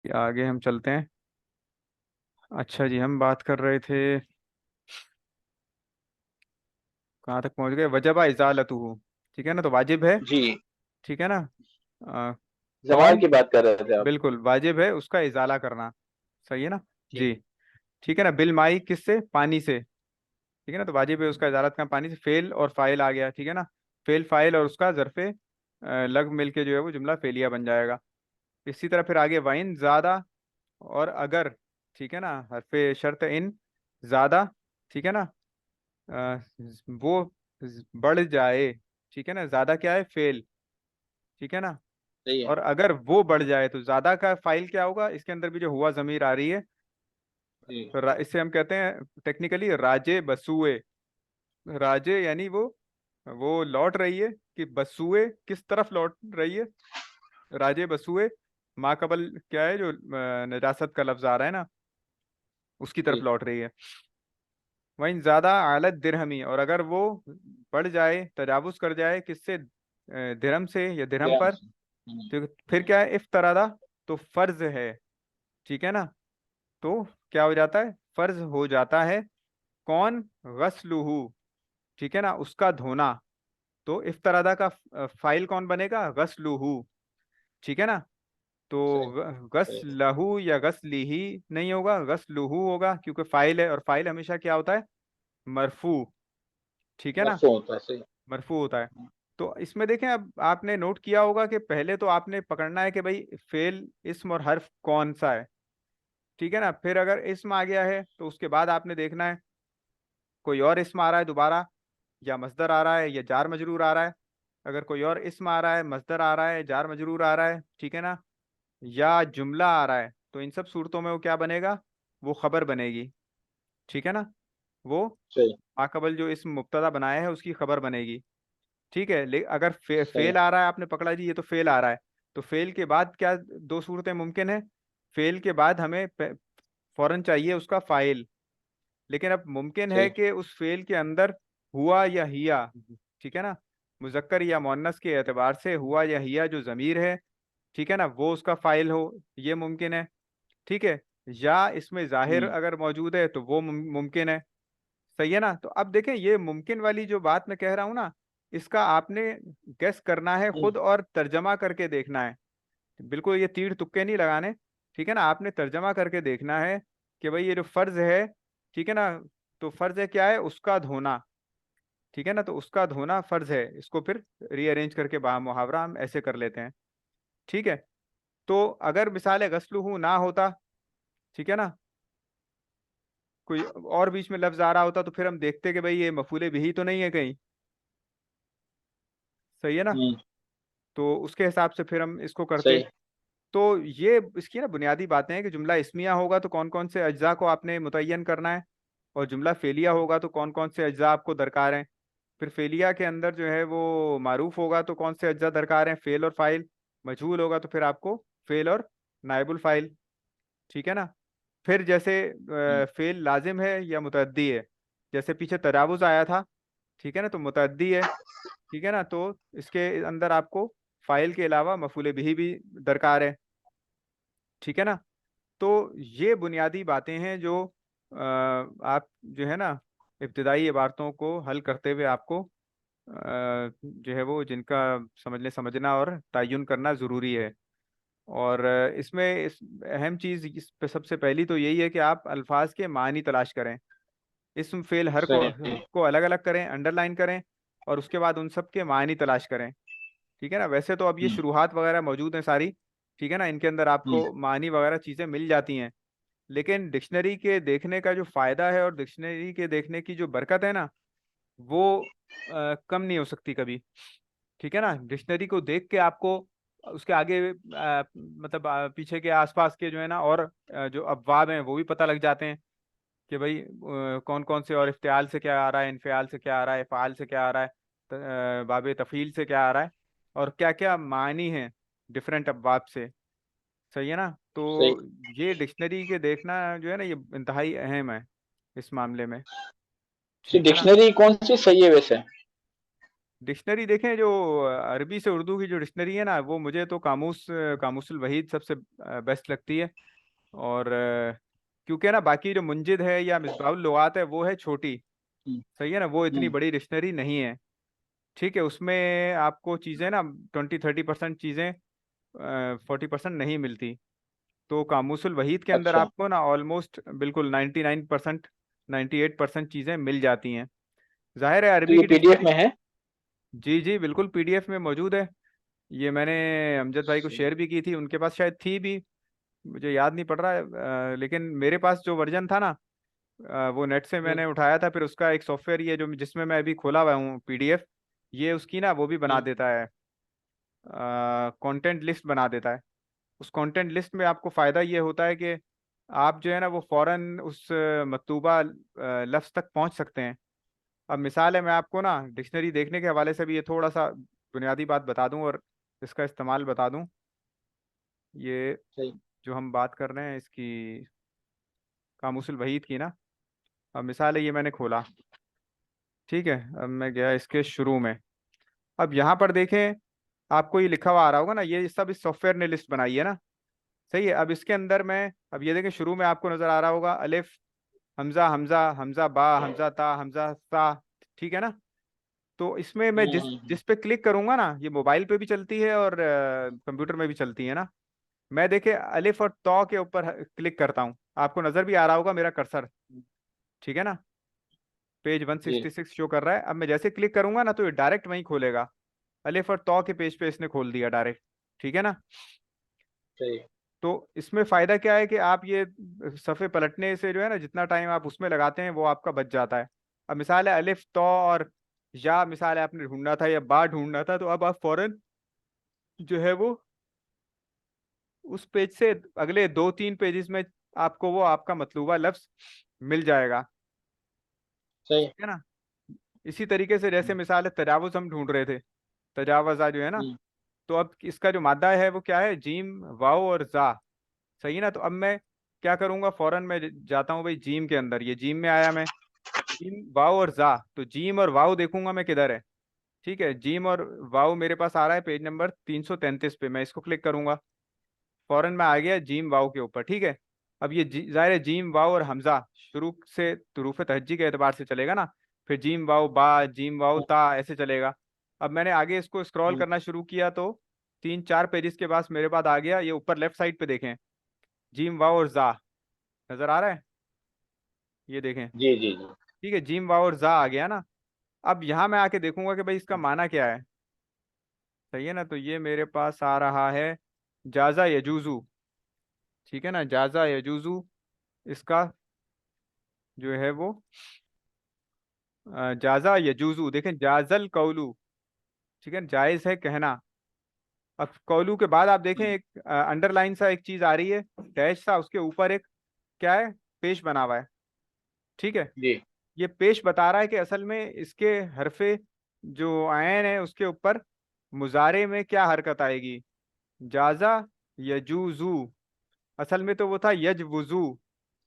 आगे हम चलते हैं। अच्छा जी, हम बात कर रहे थे, कहाँ तक पहुंच गए? वजबा इजालतुहु। ठीक है ना, तो वाजिब है। जी। ठीक है ना। अ, जवाल कौन? की बात कर रहे थे आप। बिल्कुल वाजिब है उसका इजाला करना। सही है ना। जी। जी। ठीक है ना, बिल माई किससे? पानी से। ठीक है ना, तो वाजिब है उसका इजाला करना पानी से। फेल और फाइल आ गया। ठीक है ना। फेल फाइल और उसका ज़र्फ़े लग मिल के जो है वो जुमला फेलिया बन जाएगा। इसी तरह फिर आगे वाइन ज़्यादा और अगर। ठीक है ना, हरफे शर्त इन ज़्यादा। ठीक है ना। अ, वो बढ़ जाए। ठीक है ना, ज़्यादा क्या है? फेल। ठीक है ना। सही है। और अगर वो बढ़ जाए तो ज़्यादा का फाइल क्या होगा? इसके अंदर भी जो हुआ ज़मीर आ रही है, जी। तो इससे हम कहते हैं टेक्निकली राजे बसुए। राजे यानी वो लौट रही है, कि बसुए किस तरफ लौट रही है? राजे बसुए माकबल क्या है, जो नजासत का लफ्ज आ रहा है ना, उसकी तरफ जी। लौट रही है। वहीं ज्यादा आलत दिरहमी, और अगर वो बढ़ जाए, तजावुज कर जाए किससे? दिरहम से या दिरहम ध्यान पर। से। तो फिर क्या है? इफ्तरादा। तो फर्ज है। ठीक है ना। तो क्या हो जाता है? फर्ज हो जाता है। कौन? गस्लुहु। ठीक है ना, उसका धोना। तो इफ्तरादा का फाइल कौन बनेगा? गस्लुहु। ठीक है ना। तो सही। सही। गस्लहु या गस्लिही नहीं होगा, गस्लुहु होगा, क्योंकि फाइल है और फाइल हमेशा क्या होता है? मरफू। ठीक है ना। मरफू होता है। सही। मरफू होता है। तो इसमें देखें, अब आपने नोट किया होगा कि पहले तो आपने पकड़ना है कि भाई फेल इस्म और हर्फ कौन सा है। ठीक है ना। फिर अगर इस्म आ गया है तो उसके बाद आपने देखना है कोई और इस्म आ रहा है दोबारा, या मस्दर आ रहा है, या जार मजरूर आ रहा है। अगर कोई और इस्म आ रहा है, मस्दर आ रहा है, जार मजरूर आ रहा है, ठीक है ना, या जुमला आ रहा है, तो इन सब सूरतों में वो क्या बनेगा? वो खबर बनेगी। ठीक है ना। वो सही। माकबल जो इस्म मुब्तदा बनाया है उसकी खबर बनेगी। ठीक है। अगर सही। फेल आ रहा है, आपने पकड़ा जी ये तो फेल आ रहा है, तो फेल के बाद क्या दो सूरतें मुमकिन है? फेल के बाद हमें फौरन चाहिए उसका फाइल। लेकिन अब मुमकिन है सही। कि उस फेल के अंदर हुआ या हिया। ठीक है ना। मुजक्कर या मुअन्नस के एतबार से हुआ या हिया जो ज़मीर है, ठीक है ना, वो उसका फाइल हो, ये मुमकिन है। ठीक है। या इसमें जाहिर हम्म। अगर मौजूद है तो वो मुमकिन है। सही है ना। तो अब देखें, ये मुमकिन वाली जो बात मैं कह रहा हूं ना, इसका आपने गेस करना है हम्म। खुद और तर्जमा करके देखना है। बिल्कुल ये तीर तुक्के नहीं लगाने। ठीक है ना, आपने तर्जमा करके देखना है कि भाई ये जो फर्ज है, ठीक है ना, तो फर्ज है क्या है? उसका धोना। ठीक है ना, तो उसका धोना फर्ज है। इसको फिर रीअरेंज करके बा मुहावरा हम ऐसे कर लेते हैं। ठीक है। तो अगर मिसाल गस्लुहु ना होता, ठीक है ना, कोई और बीच में लफ्ज आ रहा होता, तो फिर हम देखते कि भाई ये मफूले बिही तो नहीं है कहीं। सही है ना। हम्म। तो उसके हिसाब से फिर हम इसको करते। सही। तो ये इसकी ना बुनियादी बातें हैं कि जुमला इस्मिया होगा तो कौन कौन से अज्जा को आपने मुतय्यन करना है, और जुमला फेलिया होगा तो कौन कौन से अज्जा आपको दरकार हैं। फिर फेलिया के अंदर जो है वो मारूफ होगा तो कौन से अज्जा दरकार हैं? फेल और फाइल। मजहूल होगा तो फिर आपको फेल और नाइबुल फाइल। ठीक है ना। फिर जैसे हम्म। फेल लाजिम है या मुतअद्दी है, जैसे पीछे तजावुज आया था, ठीक है ना, तो मुतअद्दी है। ठीक है ना, तो इसके अंदर आपको फाइल के अलावा मफूले बिही भी दरकार है। ठीक है ना। तो ये बुनियादी बातें हैं जो आप जो है ना, इब्तदाई इबारतों को हल करते हुए आपको जो है वो जिनका समझना और तयन करना ज़रूरी है। और इसमें अहम चीज़ इस पे सबसे पहली तो यही है कि आप अल्फाज के मानी तलाश करें। इसम फेल हर सही। को अलग अलग करें, अंडरलाइन करें, और उसके बाद उन सब के मानी तलाश करें। ठीक है ना। वैसे तो अब ये हम्म। शुरुआत वगैरह मौजूद हैं सारी। ठीक है ना, इनके अंदर हम्म। आपको मानी वगैरह चीज़ें मिल जाती हैं। लेकिन डिक्शनरी के देखने का जो फ़ायदा है और डिक्शनरी के देखने की जो बरकत है ना, वो कम नहीं हो सकती कभी। ठीक है ना। डिक्शनरी को देख के आपको उसके आगे मतलब पीछे के आसपास के जो है ना, और जो अबवाब हैं वो भी पता लग जाते हैं कि भाई कौन कौन से, और इफ्तियाल से क्या आ रहा है, इनफियाल से क्या आ रहा है, फ़ाल से क्या आ रहा है, बाब तफ़ील से क्या आ रहा है, और क्या क्या मानी है डिफरेंट अबवाब से। सही है ना। तो सही। ये डिक्शनरी के देखना जो है ना, ये इंतहाई अहम है इस मामले में। तो ठीक है ना। डिक्शनरी कौन सी सही है वैसे? डिक्शनरी देखें, जो अरबी से उर्दू की जो डिक्शनरी है ना, वो मुझे तो कामुसुल वहीद सबसे बेस्ट लगती है। और क्योंकि है ना, बाकी जो मुंजिद है या मिसबाहुल लुगात है वो है छोटी, हम्म, सही है ना, वो इतनी हम्म, बड़ी डिक्शनरी नहीं है। ठीक है, उसमें आपको चीज़ें ना 20-30% चीज़ें 40% नहीं मिलती। तो कामुसुल वहीद के अंदर अच्छा। आपको ना ऑलमोस्ट बिल्कुल 99%, 98% चीज़ें मिल जाती हैं। जाहिर है तो अरबी ये की पीडीएफ डिक्शनरी। में है? जी जी बिल्कुल, पीडीएफ में मौजूद है। ये मैंने अमजद भाई को सही। शेयर भी की थी, उनके पास शायद थी भी, मुझे याद नहीं पड़ रहा है। लेकिन मेरे पास जो वर्जन था ना, वो नेट से हम्म, मैंने उठाया था। फिर उसका एक सॉफ्टवेयर ये जो जिसमें मैं अभी खोला हुआ हूँ पीडीएफ, ये उसकी ना वो भी बना हम्म, देता है, कंटेंट लिस्ट बना देता है। उस कंटेंट लिस्ट में आपको फ़ायदा ये होता है कि आप जो है ना वो फौरन उस मतलूबा लफ्ज़ तक पहुंच सकते हैं। अब मिसाल है, मैं आपको ना डिक्शनरी देखने के हवाले से भी ये थोड़ा सा बुनियादी बात बता दूं और इसका इस्तेमाल बता दूं। ये सही। जो हम बात कर रहे हैं इसकी, कामुसुल वहीद की ना, अब मिसाल है ये मैंने खोला, ठीक है, अब मैं गया इसके शुरू में। अब यहाँ पर देखें, आपको ये लिखा हुआ आ रहा होगा ना, ये सब इस सॉफ्टवेयर ने लिस्ट बनाई है ना, सही है। अब इसके अंदर मैं, अब ये देखें शुरू में आपको नजर आ रहा होगा अलिफ, हमजा, हमजा, हमजा बा, हमजा ता, हमजा सा, ठीक है ना। तो इसमें मैं जिस हम्म, जिस पे क्लिक करूंगा ना, ये मोबाइल पे भी चलती है और कंप्यूटर में भी चलती है ना। मैं देखे अलिफ और तौ के ऊपर क्लिक करता हूँ, आपको नजर भी आ रहा होगा मेरा कर्सर, ठीक है ना, पेज जी। 166 शो कर रहा है। अब मैं जैसे क्लिक करूंगा ना तो ये डायरेक्ट वहीं खोलेगा, अलिफ और तौ के पेज पे इसने खोल दिया डायरेक्ट, ठीक है ना। सही। तो इसमें फायदा क्या है कि आप ये सफ़े पलटने से जो है ना, जितना टाइम आप उसमें लगाते हैं वो आपका बच जाता है। अब मिसाल है अलिफ तो और या मिसाल है आपने ढूंढना था या बा ढूंढना था, तो अब आप फौरन जो है वो उस पेज से अगले 2-3 पेजेस में आपको वो आपका मतलूबा लफ्ज मिल जाएगा, सही। ठीक है ना। इसी तरीके से जैसे हम्म, मिसाल है तजावुज हम ढूंढ रहे थे, तजावजा जो है ना, हम्म, तो अब इसका जो मादा है वो क्या है, जीम वाओ और जा, सही है ना। तो अब मैं क्या करूंगा, फौरन मैं जाता हूँ भाई जीम के अंदर, ये जीम में आया मैं, जीम वाव और जा, तो जीम और वाव देखूंगा मैं किधर है, ठीक है। जीम और वाव मेरे पास आ रहा है पेज नंबर 333 पे, मैं इसको क्लिक करूंगा, फौरन मैं आ गया जीम वाव के ऊपर, ठीक है। अब ये जाहिर है जीम वाव और हमजा शुरू से तुरूफ तहज्जी के एतबार से चलेगा ना, फिर जीम वाव बा, जीम वाव हम्म, ता, ऐसे चलेगा। अब मैंने आगे इसको स्क्रॉल हम्म, करना शुरू किया तो 3-4 पेजेस के बाद मेरे पास आ गया ये ऊपर लेफ्ट साइड पे देखें, जीम वाव और जा, नजर आ रहा है, ये देखें, जी, जी, जी। ठीक है, जीम वाव और जा आ गया ना। अब यहाँ मैं आके देखूंगा कि भाई इसका माना क्या है, सही है ना। तो ये मेरे पास आ रहा है जाजा यजूजू, ठीक है ना, जाजा यजूजू, इसका जो है वो जाजा यजूजू, देखें जाजल कौलू, ठीक है, जायज है कहना। अब कौलू के बाद आप देखें हम्म, एक अंडरलाइन सा एक चीज आ रही है, डैश सा, उसके ऊपर एक क्या है, पेश बना हुआ है, ठीक है। जी। ये पेश बता रहा है कि असल में इसके हरफे जो आयन है उसके ऊपर मुजारे में क्या हरकत आएगी, जाजा यजूजू, असल में तो वो था यज वजू,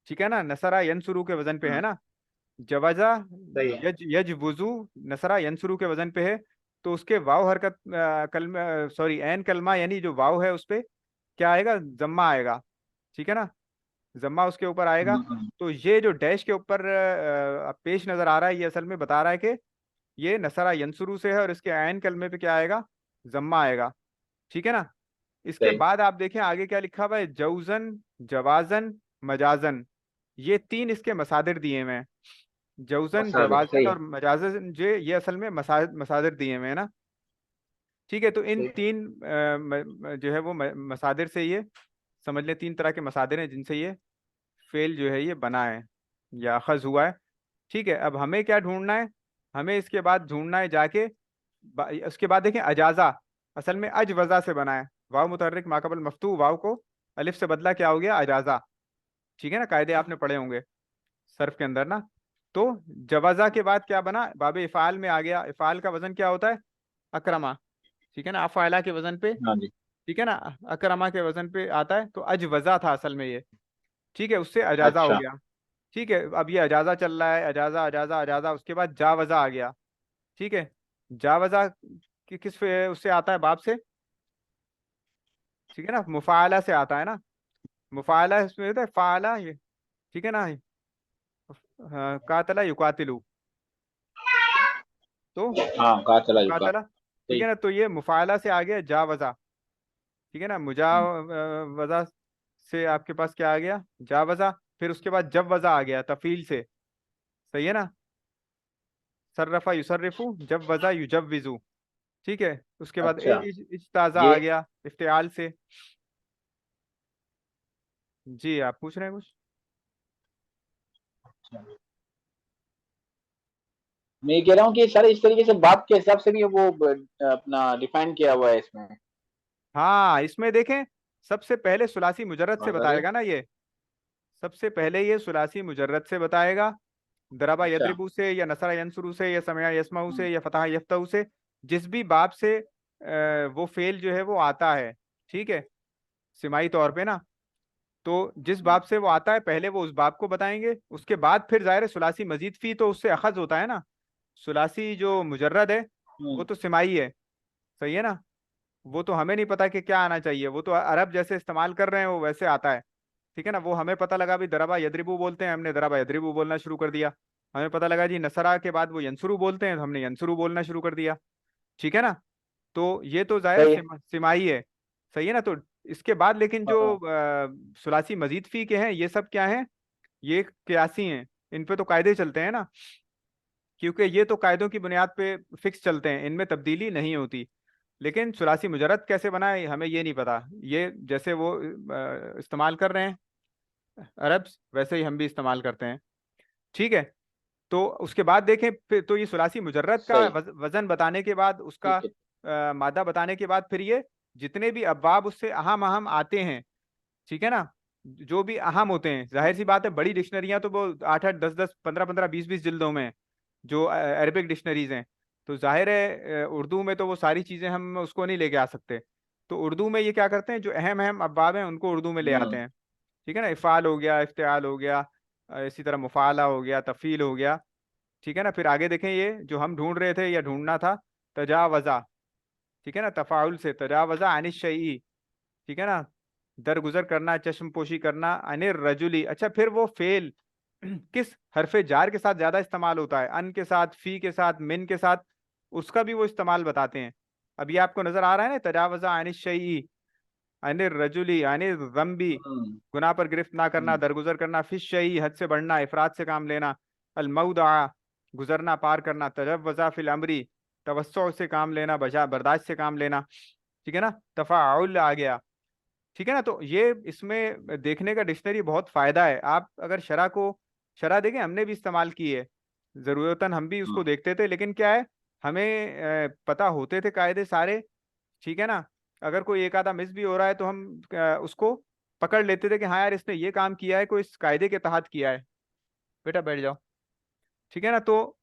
ठीक है ना, नसरा यनसुरू के वजन पे है हाँ, ना, जवाजा सही है। यज यज वजू, नसरा यनसुरू के वजन पे है। तो उसके वाव हरकत कलमा, सॉरी एन कलमा, यानी जो वाव है उस पे क्या आएगा, जम्मा आएगा, ठीक है ना, जम्मा उसके ऊपर आएगा। तो ये जो डैश के ऊपर पेश नजर आ रहा है, ये असल में बता रहा है कि ये नसरा यनसुरू से है और इसके आयन कलमे पे क्या आएगा, जम्मा आएगा, ठीक है ना। इसके सही। बाद आप देखें आगे क्या लिखा हुआ है, जौजन, जवाजन, मजाजन, ये 3 इसके मसादिर दिए हुए हैं, जौजन, मसाले जवाजन सही है। और मजाजन, जो ये असल में मसादिर दिए हुए हैं ना, ठीक है। तो इन सही। 3 जो है वो मसादिर से ये समझ लें, 3 तरह के मसादिर हैं जिनसे ये फेल जो है ये बना है या अखज हुआ है, ठीक है। अब हमें क्या ढूंढना है, हमें इसके बाद ढूंढना है जाके उसके बाद देखें अजाजा, असल में अज वजा से बना है, वाव मुतहर्रिक माकबल मफ्तू वाव को अलिफ से बदला क्या हो गया, अजाजा, ठीक है ना, कायदे आपने पढ़े होंगे सर्फ के अंदर ना। तो जवाजा के बाद क्या बना, बाबे इफ़ाल में आ गया, इफ़ाल का वजन क्या होता है, अकरमा, ठीक है ना, अफ़ाला के वजन पे, हाँ जी। ठीक है ना, अकरमा के वजन पे आता है। तो अज वजा था असल में ये, ठीक है, उससे अजाजा हो अच्छा। गया, ठीक है। अब ये अजाजा चल रहा है, अजाजा अजाजा अजाजा, उसके बाद जावजा आ गया, ठीक है, जावजा किस उससे आता है, बाप से, ठीक है ना, मुफाला से आता है ना, मुफाला इसमें होता है फाला ये, ठीक है ना। हाँ, कातला युकातिलु, तो हाँ, कहा चला युका। मुकातला, ठीक सही। है ना, तो ये मुफाला से आ गया जावजा, ठीक है ना, हम्म, मुजावजा से आपके पास क्या आ गया, जावजा। फिर उसके बाद जब वजा आ गया तफील से, सही है ना, सर्रफा युसर्रिफू, जब वजा युजव्विजू, ठीक है। उसके बाद अच्छा। इज्ताजा ये आ गया इफ्तिआल से। जी आप पूछ रहे हैं कुछ। मैं ये कह रहा हूँ कि सर इस तरीके से बाप के हिसाब से भी वो अपना डिफाइन किया हुआ है इसमें। हाँ इसमें देखें, सबसे पहले सुलासी मुजर्रद से अरे। बताएगा ना ये, सबसे पहले ये सुलासी मुजर्रद से बताएगा, दरबा अच्छा। यदरिबू से या नसरा यंसुरू से या समया यस्माऊ हम्म, से या फतह यफ्तहू से, जिस भी बाप से वो फेल जो है वो आता है, ठीक है, सिमाई तौर पे ना, तो जिस हम्म, बाप से वो आता है पहले वो उस बाप को बताएंगे, उसके बाद फिर जाहिर है सुलासी मजीद फी तो उससे अखज होता है ना, सुलासी जो मुजर्रद है वो हम्म, तो सिमाई है, सही है ना, वो तो हमें नहीं पता कि क्या आना चाहिए, वो तो अरब जैसे इस्तेमाल कर रहे हैं वो वैसे आता है, ठीक है ना। वो हमें पता लगा भी दरबा यदरिबू बोलते हैं, हमने दरबा यदरिबू बोलना शुरू कर दिया। हमें पता लगा जी नसरा के बाद वो यंसुरू बोलते हैं, तो हमने यंसुरू बोलना शुरू कर दिया, ठीक है ना। तो ये तो जाहिर सही है। सिमाही है, सही है ना। तो इसके बाद लेकिन जो हाँ। सुलासी मजीद फी के हैं ये सब क्या हैं, ये क्यासी हैं, इन पे तो कायदे चलते हैं ना, क्योंकि ये तो कायदों की बुनियाद पे फिक्स चलते हैं, इनमें तब्दीली नहीं होती। लेकिन सुलासी मुजरद कैसे बना है हमें ये नहीं पता, ये जैसे वो इस्तेमाल कर रहे हैं अरब वैसे ही हम भी इस्तेमाल करते हैं, ठीक है। तो उसके बाद देखें फिर तो ये सुलासी मुजर्रद का सही। वजन बताने के बाद उसका ठीक है। मादा बताने के बाद फिर ये जितने भी अब्वाब उससे अहम अहम आते हैं, ठीक है ना, जो भी अहम होते हैं, जाहिर सी बात है बड़ी डिक्शनरियां तो वो 8 8 10 10 15 15 20 20 जिल्दों में हैं, जो अरबिक डिक्शनरीज हैं। तो जाहिर है उर्दू में तो वो सारी चीजें हम उसको नहीं लेके आ सकते, तो उर्दू में ये क्या करते हैं जो अहम अहम अब्वाब हैं उनको उर्दू में ले आते हम्म, हैं, ठीक है ना, इफ़ाल हो गया, इफ्तियाल हो गया, इसी तरह मुफाला हो गया, तफील हो गया, ठीक है ना। फिर आगे देखें ये जो हम ढूंढ रहे थे या ढूंढना था, तजावजा, ठीक है ना, तफाउल से तजावजा अनिश शैई, ठीक है ना, दरगुजर करना, चश्म पोशी करना, अनिर रजुली। अच्छा फिर वो फेल किस हरफे जार के साथ ज्यादा इस्तेमाल होता है, अन के साथ, फी के साथ, मिन के साथ, उसका भी वो इस्तेमाल बताते हैं। अब ये आपको नजर आ रहा है ना, तजावजा अनिश शैई, अनिर रजुली, अनिर जम्बी, हम्म, गुनाह पर गिरफ्त ना करना, हम्म, दरगुजर करना, फिश शई, हद से बढ़ना, इफरात से काम लेना, अलमउदा, गुजरना, पार करना, तजव्वजा फिल अमरी, तवस्सु से काम लेना, बजा बर्दाश्त से काम लेना, ठीक है ना, तफाउल आ गया, ठीक है ना। तो ये इसमें देखने का डिक्शनरी बहुत फायदा है, आप अगर शरा को, शरा देखें हमने भी इस्तेमाल की है, जरूरतन हम भी हम्म, उसको देखते थे, लेकिन क्या है हमें पता होते थे कायदे सारे, ठीक है ना। अगर कोई एक आधा मिस भी हो रहा है तो हम उसको पकड़ लेते थे कि हाँ यार इसने ये काम किया है, कोई इस कायदे के तहत किया है, बेटा बैठ जाओ, ठीक है ना। तो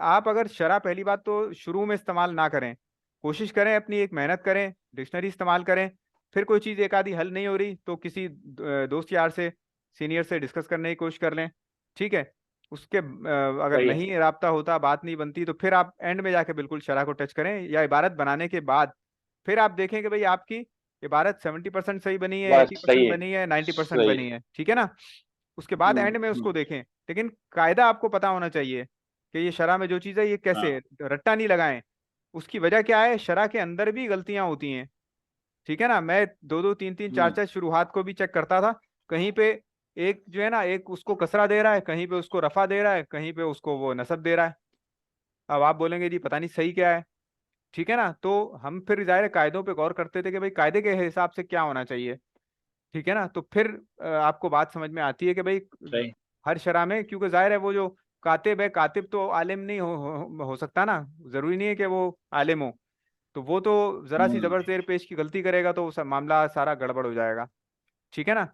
आप अगर शरा पहली बात तो शुरू में इस्तेमाल ना करें, कोशिश करें अपनी एक मेहनत करें, डिक्शनरी इस्तेमाल करें, फिर कोई चीज़ एक आधी हल नहीं हो रही तो किसी दोस्त यार से, सीनियर से डिस्कस करने की कोशिश कर लें, ठीक है। उसके अगर सही है। नहीं राब्ता होता, बात नहीं बनती, तो फिर आप एंड में जाके बिल्कुल शरा को टच करें, या इबारत बनाने के बाद फिर आप देखें कि भाई आपकी इबारत 70% सही बनी है, बस 80% सही है। बनी है, 90% सही है। बनी है, ठीक है ना। उसके बाद एंड में हम्म। उसको देखें, लेकिन कायदा आपको पता होना चाहिए कि ये शरा में जो चीज़ है ये कैसे, हाँ। रट्टा नहीं लगाएं। उसकी वजह क्या है, शरा के अंदर भी गलतियां होती हैं, ठीक है ना। मैं दो दो तीन तीन चार हम्म, चार शुरुआत को भी चेक करता था, कहीं पे एक जो है ना, एक उसको कसरा दे रहा है, कहीं पे उसको रफा दे रहा है, कहीं पे उसको वो नसब दे रहा है। अब आप बोलेंगे जी पता नहीं सही क्या है, ठीक है ना। तो हम फिर जाहिर है कायदों पे गौर करते थे कि भाई कायदे के हिसाब से क्या होना चाहिए, ठीक है ना। तो फिर आपको बात समझ में आती है कि भाई सही। हर शरा में, क्योंकि जाहिर है वो जो कातिब है, कातिब तो आलिम नहीं हो सकता ना, जरूरी नहीं है कि वो आलिम हो, तो वो तो जरा सी हम्म। जबर जेर पेश की गलती करेगा तो मामला सारा गड़बड़ हो जाएगा, ठीक है ना।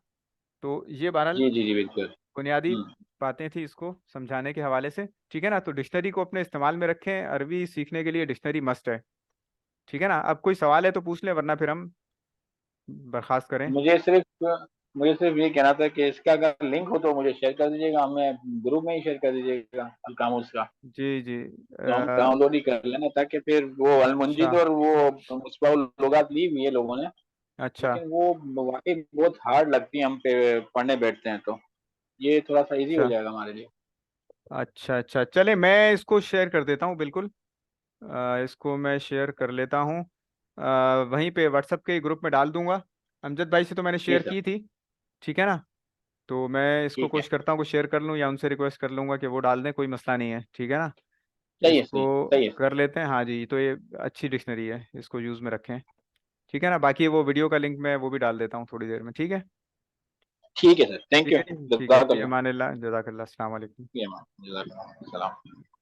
तो ये बहरहाल जी, जी, जी, बिल्कुल। बुनियादी हम्म। बातें थी इसको समझाने के हवाले से, ठीक है ना। तो डिक्शनरी को अपने इस्तेमाल में रखें, अरबी सीखने के लिए डिक्शनरी मस्ट है, ठीक है ना। अब कोई सवाल है तो पूछ लें वरना फिर हम बर्खास्त करें। मुझे सिर्फ मुझे सिर्फ ये कहना था कि इसका अगर लिंक हो तो मुझे शेयर कर दीजिएगा, हमें ग्रुप में ही शेयर कर दीजिएगा अलकामूस का, जी जी। तो हम डाउनलोड ही कर लेना, ताकि फिर वो अच्छा अलमुंजिद और वो मुस्बा लुगात ली हुई है लोगों ने, अच्छा लेकिन वो वाकई बहुत हार्ड लगती है हम पे पढ़ने बैठते हैं, तो ये थोड़ा सा इजी हो अच्छा। जाएगा हमारे लिए। अच्छा अच्छा, चले मैं इसको शेयर कर देता हूँ बिल्कुल। इसको मैं शेयर कर लेता हूँ। वहीं पे व्हाट्सएप के ग्रुप में डाल दूंगा। अमजद भाई से तो मैंने जी शेयर सर। की थी। ठीक है ना। तो मैं इसको ठीक है। कोशिश करता हूँ कि शेयर कर लूँ, या उनसे रिक्वेस्ट कर लूंगा कि वो डाल दें, कोई मसला नहीं है। ठीक है ना। सही है, सही है, इसको सही है सर। कर लेते हैं। हाँ जी, तो ये अच्छी डिक्शनरी है, इसको यूज़ में रखें। ठीक है ना। बाकी वो वीडियो का लिंक मैं वो भी डाल देता हूँ थोड़ी देर में। ठीक है। ठीक है सर, थैंक ठीक यू। है जी, ठीक है, फ़ी जज़ाकल्लाह। अमान अल्लाह, जज़ाकल्लाह, अस्सलाम वालेकुम। जज़ाकल्लाह।